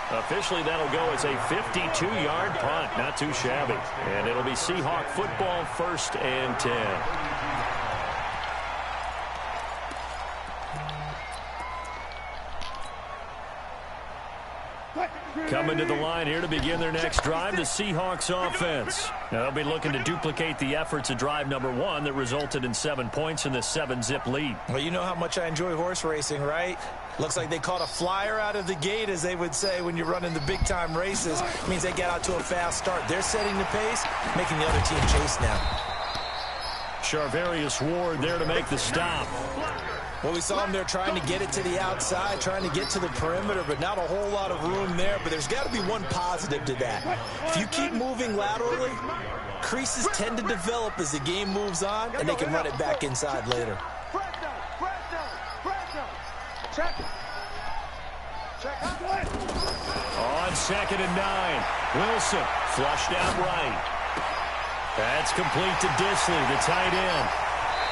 Officially, that'll go as a 52-yard punt. Not too shabby. And it'll be Seahawk football, 1st and 10. Coming to the line here to begin their next drive, the Seahawks offense. Now they'll be looking to duplicate the efforts of drive number 1 that resulted in 7 points in the 7-zip lead. Well, you know how much I enjoy horse racing, right? Looks like they caught a flyer out of the gate, as they would say when you're running the big-time races. It means they get out to a fast start. They're setting the pace, making the other team chase now. Charvarius Ward there to make the stop. Well, we saw him there trying to get it to the outside, trying to get to the perimeter, but not a whole lot of room there. But there's got to be one positive to that. If you keep moving laterally, creases tend to develop as the game moves on, and they can run it back inside later. On 2nd and 9, Wilson flushed out right. That's complete to Disley, the tight end.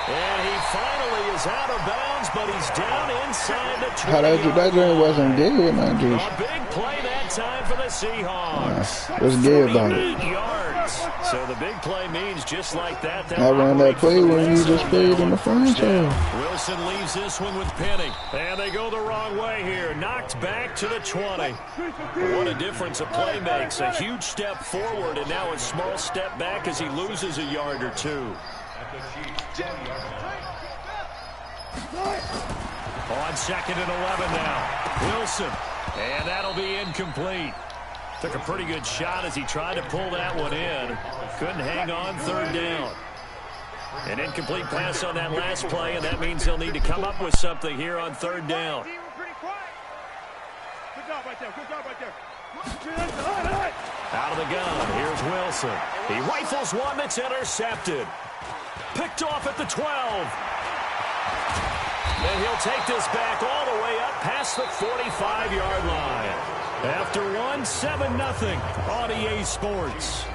And he finally is out of bounds, but he's down inside the 20. That joint wasn't good, man. Just a big play that time for the Seahawks. What's good about it? 48 yards. So the big play means just like that. I ran that play when you just played in the franchise. Wilson leaves this one with Penny. And they go the wrong way here. Knocked back to the 20. What a difference a play makes. A huge step forward and now a small step back as he loses a yard or 2. On 2nd and 11 now. Wilson. And that'll be incomplete. Took a pretty good shot as he tried to pull that one in. Couldn't hang on 3rd down. An incomplete pass on that last play, and that means he'll need to come up with something here on 3rd down. Good job right there. Good job right there. Out of the gun, here's Wilson. He rifles one that's intercepted. Picked off at the 12. And he'll take this back all the way up past the 45-yard line. After one, 7-0 on EA Sports.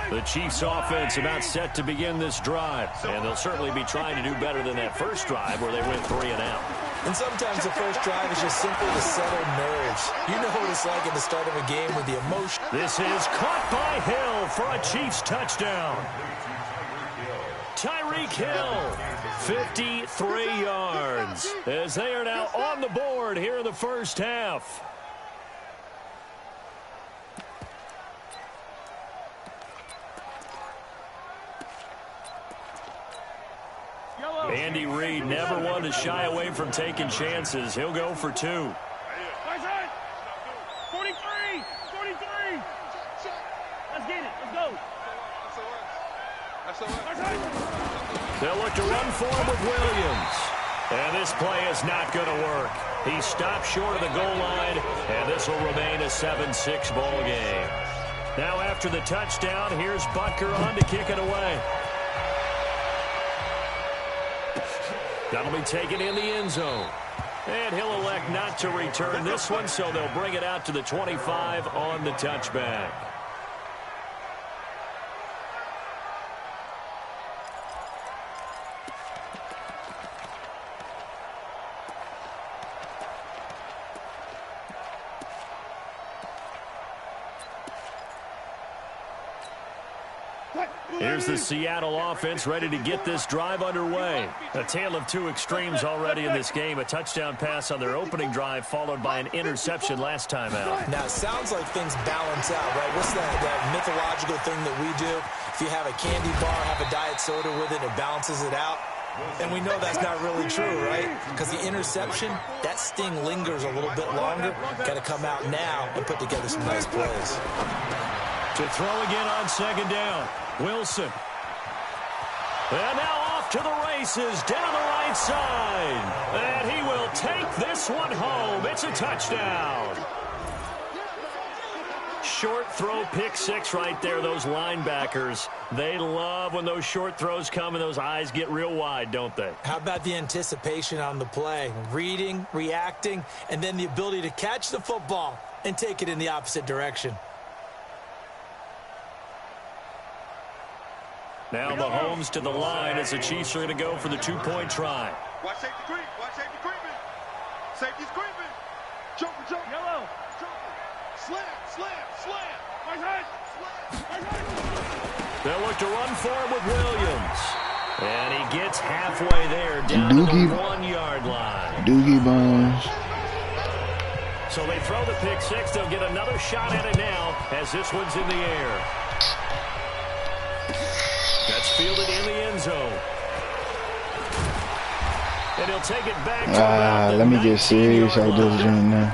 The Chiefs offense about set to begin this drive, and they'll certainly be trying to do better than that first drive where they went 3 and out. And sometimes the first drive is just simply to settle nerves. You know what it's like at the start of a game with the emotion. This is caught by Hill for a Chiefs touchdown. Tyreek Hill, 53 yards, as they are now on the board here in the first half. Andy Reid never one to shy away from taking chances. He'll go for 2. 43. 43. Let's get it. Let's go. They'll look to run for him with Williams. And this play is not going to work. He stopped short of the goal line, and this will remain a 7-6 ball game. Now after the touchdown, here's Butker on to kick it away. That'll be taken in the end zone. And he'll elect not to return this one, so they'll bring it out to the 25 on the touchback. Here's the Seattle offense ready to get this drive underway. A tale of two extremes already in this game. A touchdown pass on their opening drive followed by an interception last time out. Now, it sounds like things balance out, right? What's that mythological thing that we do? If you have a candy bar, have a diet soda with it, it balances it out. And we know that's not really true, right? Because the interception, that sting lingers a little bit longer. Got to come out now and put together some nice plays. To throw again on second down. Wilson. And now off to the races down the right side. And he will take this one home. It's a touchdown. Short throw, pick six right there. Those linebackers, they love when those short throws come and those eyes get real wide, don't they? How about the anticipation on the play? Reading, reacting, and then the ability to catch the football and take it in the opposite direction. Now Mahomes to the line as the Chiefs are going to go for the two-point try. Watch safety creep. Watch safety creeping. Safety's creeping. Joker, joker. Yellow. Joker. Slam, slam, slam. Right hand. Slam. Right hand. They'll look to run for him with Williams. And he gets halfway there down to the 1 yard line. Doogie Bones. So they throw the pick six. They'll get another shot at it now as this one's in the air. That's fielded in the end zone. And he'll take it back to about the let me get serious out this joint now.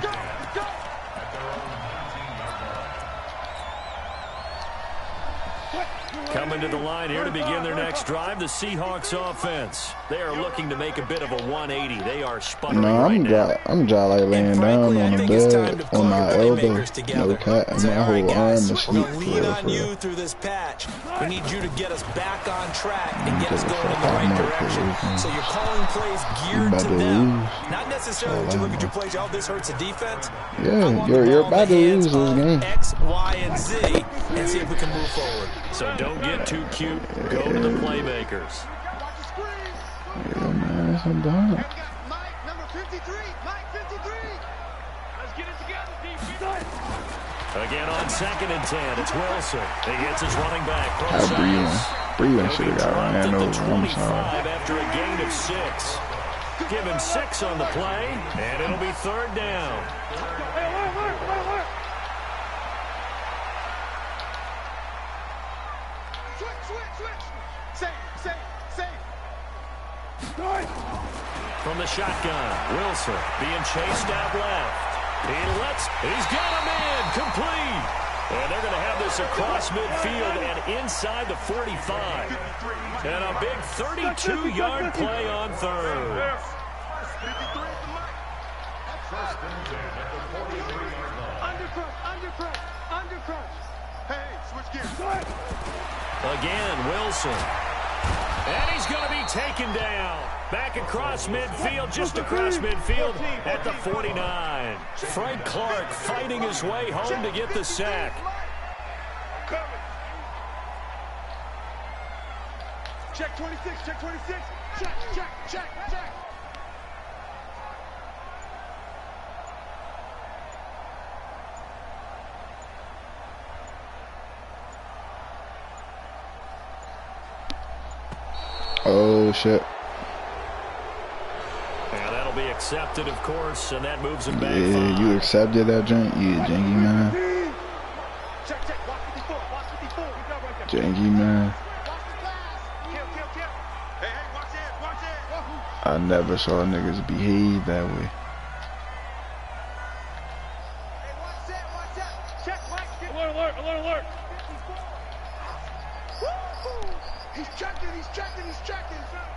Coming to the line here to begin their next drive, the Seahawks offense. They are looking to make a bit of a 180. They are sputtering right now. I'm just like laying down on the bed on my elbow. No cat, and my whole arm is asleep. We're going to lean on you through this patch. We need you to get us back on track and get us going in the right direction. So you're calling plays geared to them. Not necessarily to look at your plays. Oh, this hurts the defense. Yeah, you're about to lose this game. X, Y, and Z, and see if we can move forward. So don't get too cute. Go to the playmakers. Yeah, man, I'm done. Mike, number 53. Mike, 53. Let's get it together, defense. Again on 2nd and 10. It's Wilson. He gets his running back. Breeden should have got ran over. I'm sorry. After a gain of 6. Give him 6 on the play, and it'll be 3rd down. From the shotgun, Wilson being chased out left. He's got him in, complete. And they're going to have this across midfield and inside the 45. And a big 32-yard play on 3rd. Undercrush. Hey, switch gears. Again, Wilson. And he's going to be taken down. Back across midfield, just across midfield at the 49. Frank Clark fighting his way home to get the sack. Check 26, check 26. Check. Oh, shit. And that'll be accepted, of course, and that moves him back. Yeah, you accepted that junk? You janky man. Check. Watch 54. Janky man. Hey, watch it. I never saw niggas behave that way. Hey, watch that. Check, Mike. Alert. He's checking.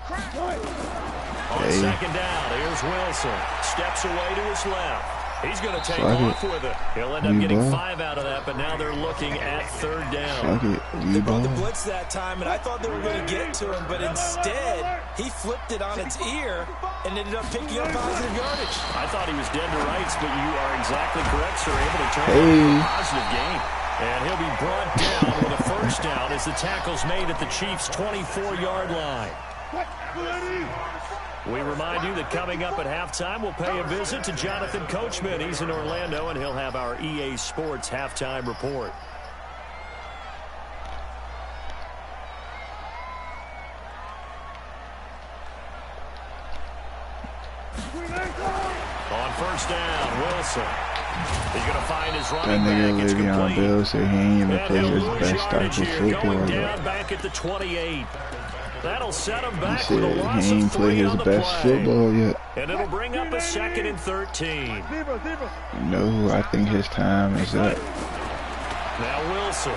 Crack. On 2nd down, here's Wilson. Steps away to his left. He's going to take off with it. He'll end up getting 5 out of that, but now they're looking at 3rd down. They brought the blitz that time, and I thought they were going to get to him, but instead, he flipped it on its ear and ended up picking up positive yardage. I thought he was dead to rights, but you are exactly correct, sir. Able to turn it into a positive gain. And he'll be brought down with a 1st down as the tackle's made at the Chiefs' 24-yard line. We remind you that coming up at halftime, we'll pay a visit to Jonathan Coachman. He's in Orlando, and he'll have our EA Sports halftime report. On first down, Wilson. He's going to find his running That nigga back. It's Le'Veon complete. Bell said he ain't even And play he'll his lose best type yardage of here, football going yet. down back at the 28. That'll set him He back with a said loss he ain't of play 3 his on the best play. football yet. And it'll bring up a 2nd and 13. You know who I think his time is up? Now Wilson.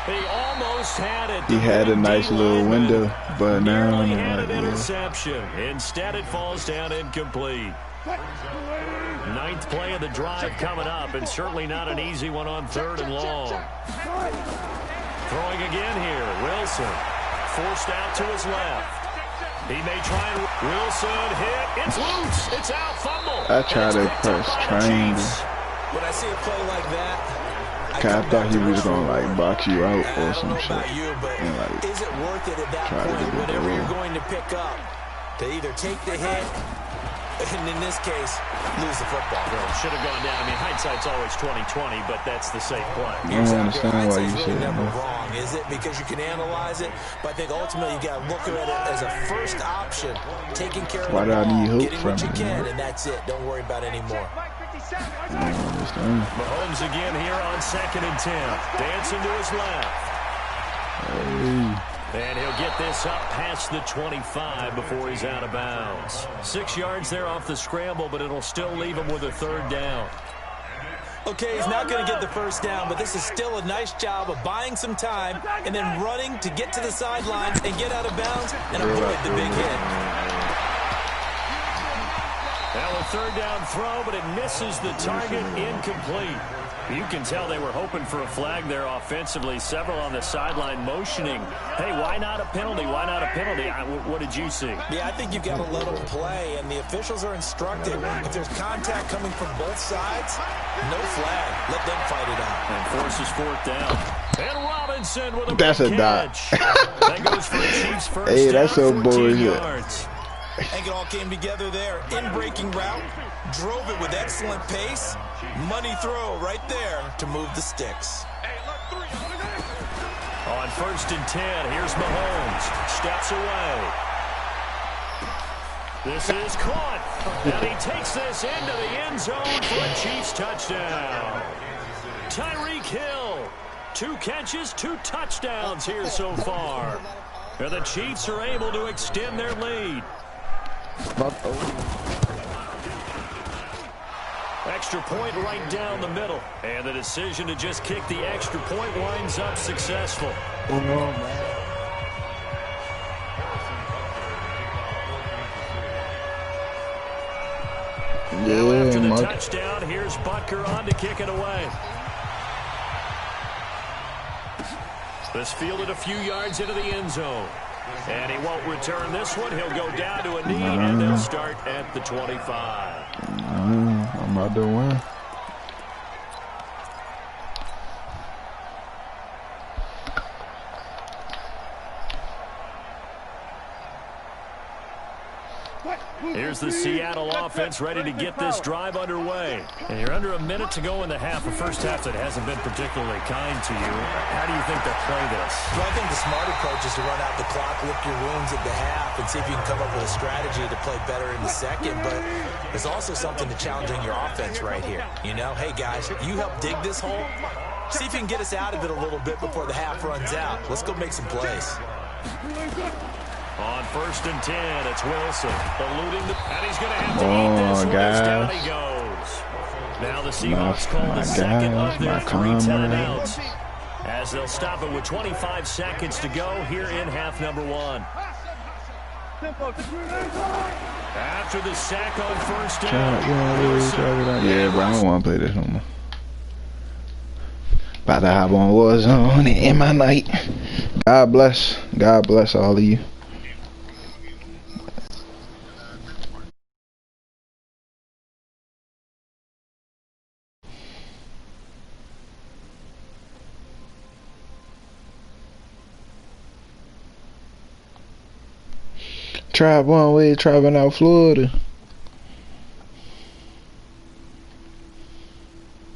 He almost had it. He had a nice little window, but now Nearly I'm had like, an yeah. interception. Instead, it falls down incomplete. 9th play of the drive coming up, and certainly not an easy one on 3rd and long. Throwing again here, Wilson. Forced out to his left. He may try and Wilson hit. It's loose. It's out. Fumble. I try to press triangle. When I see a play like that, I thought he was gonna like box you out or some shit. You, but And like is it worth it at that try to point, get the whatever you're goal. going to pick up, to either take the hit, and in this case, lose the football? Should have gone down. I mean, hindsight's always 20/20, but that's the safe play. I don't understand why you Hindsight's said really never that. wrong, is it? Because you can analyze it, but I think ultimately you got to look at it as a first option, taking care of Why the do I ball, need hope getting what from you it, can, man? and that's it. Don't worry about it anymore. I don't understand. Mahomes again here on 2nd and 10. Dancing to his left. Hey. And he'll get this up past the 25 before he's out of bounds. 6 yards there off the scramble, but it'll still leave him with a 3rd down. Okay, he's not going to get the first down, but this is still a nice job of buying some time and then running to get to the sideline and get out of bounds and avoid the big hit. Now a 3rd down throw, but it misses the target, incomplete. You can tell they were hoping for a flag there offensively. Several on the sideline motioning, hey, why not a penalty? Why not a penalty? What did you see? Yeah, I think you've got to let them play, and the officials are instructed. If there's contact coming from both sides, no flag. Let them fight it out. And forces 4th down. And Robinson with a That's big a dot. catch. That goes for the Chiefs' first Hey, down, that's so 14 bullshit. yards. I think it all came together there. In-breaking route, drove it with excellent pace. Money throw right there to move the sticks. On 1st and 10, here's Mahomes. Steps away. This is caught. And he takes this into the end zone for a Chiefs touchdown. Tyreek Hill. 2 catches, 2 touchdowns here so far. And the Chiefs are able to extend their lead. Extra point right down the middle. And the decision to just kick the extra point winds up successful. Now after the Yeah, Mark. touchdown, here's Butker on to kick it away. This fielded a few yards into the end zone. And he won't return this one. He'll go down to a knee, and they'll start at the 25. I'm about to win. Here's the Seattle offense ready to get this drive underway. And you're under a minute to go in the half, a first half that hasn't been particularly kind to you. How do you think they'll play this? Well, I think the smart approach is to run out the clock, lick your wounds at the half, and see if you can come up with a strategy to play better in the second. But there's also something to challenging your offense right here. You know, hey, guys, you help dig this hole. See if you can get us out of it a little bit before the half runs out. Let's go make some plays. On 1st and 10, it's Wilson eluding the, and he's going to have to eat this one as down he goes. Now the Seahawks call the second of their 3 timeouts as they'll stop it with 25 seconds to go here in half number 1. After the sack on 1st down, Yeah, bro, I don't want to play this no more. About to hop on Warzone in my night. God bless all of you. Tribe one way, driving out Florida.